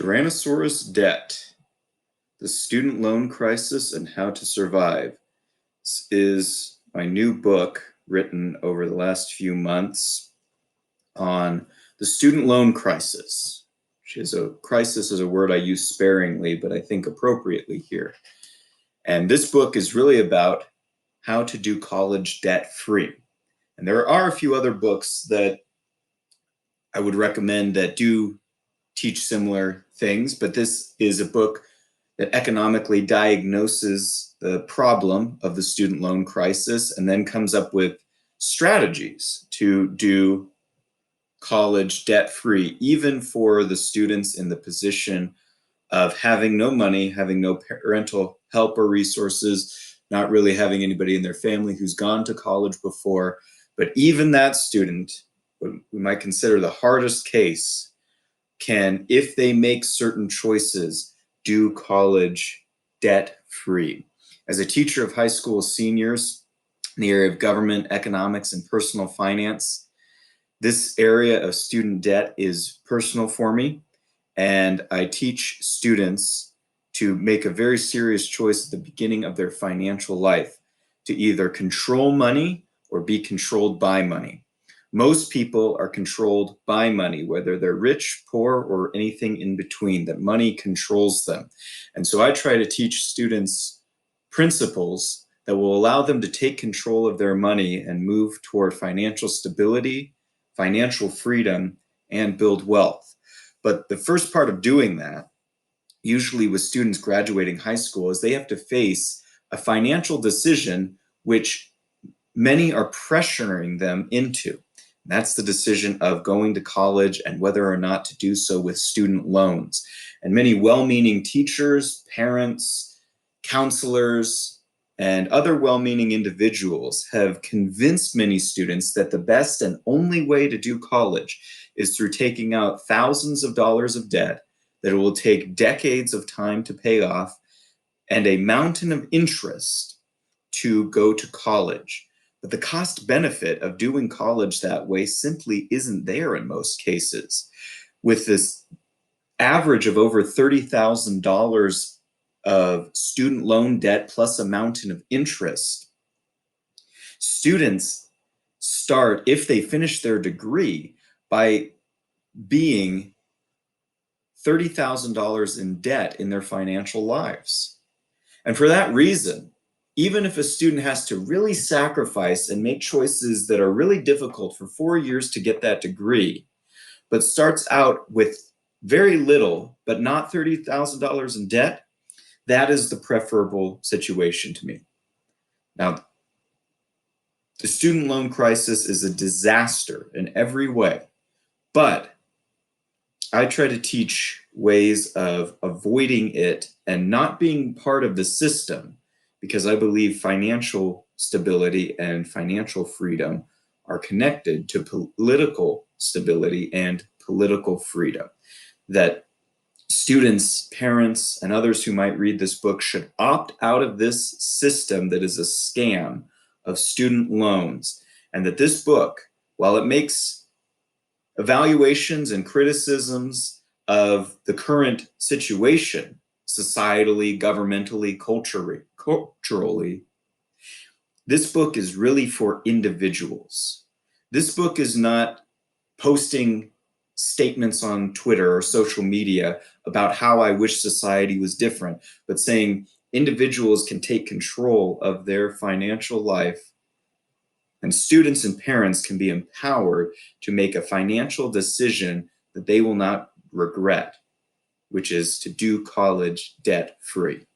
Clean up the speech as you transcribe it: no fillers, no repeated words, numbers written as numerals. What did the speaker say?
Tyrannosaurus Debt, the Student Loan Crisis and How to Survive. This is my new book written over the last few months on the student loan crisis, which is a word I use sparingly, but I think appropriately here. And this book is really about how to do college debt-free. And there are a few other books that I would recommend that do teach similar things, but this is a book that economically diagnoses the problem of the student loan crisis and then comes up with strategies to do college debt-free, even for the students in the position of having no money, having no parental help or resources, not really having anybody in their family who's gone to college before. But even that student, what we might consider the hardest case, can, if they make certain choices, do college debt-free. As a teacher of high school seniors in the area of government, economics, and personal finance, this area of student debt is personal for me, and I teach students to make a very serious choice at the beginning of their financial life to either control money or be controlled by money. Most people are controlled by money, whether they're rich, poor, or anything in between, that money controls them. And so I try to teach students principles that will allow them to take control of their money and move toward financial stability, financial freedom, and build wealth. But the first part of doing that, usually with students graduating high school, is they have to face a financial decision which many are pressuring them into. That's the decision of going to college and whether or not to do so with student loans. And many well-meaning teachers, parents, counselors, and other well-meaning individuals have convinced many students that the best and only way to do college is through taking out thousands of dollars of debt that it will take decades of time to pay off and a mountain of interest to go to college. But the cost benefit of doing college that way simply isn't there in most cases. With this average of over $30,000 of student loan debt plus a mountain of interest, students start, if they finish their degree, by being $30,000 in debt in their financial lives. And for that reason, even if a student has to really sacrifice and make choices that are really difficult for 4 years to get that degree, but starts out with very little, but not $30,000 in debt, that is the preferable situation to me. Now, the student loan crisis is a disaster in every way, but I try to teach ways of avoiding it and not being part of the system, because I believe financial stability and financial freedom are connected to political stability and political freedom. That students, parents, and others who might read this book should opt out of this system that is a scam of student loans, and that this book, while it makes evaluations and criticisms of the current situation, societally, governmentally, culturally, this book is really for individuals. This book is not posting statements on Twitter or social media about how I wish society was different, but saying individuals can take control of their financial life, and students and parents can be empowered to make a financial decision that they will not regret, which is to do college debt-free.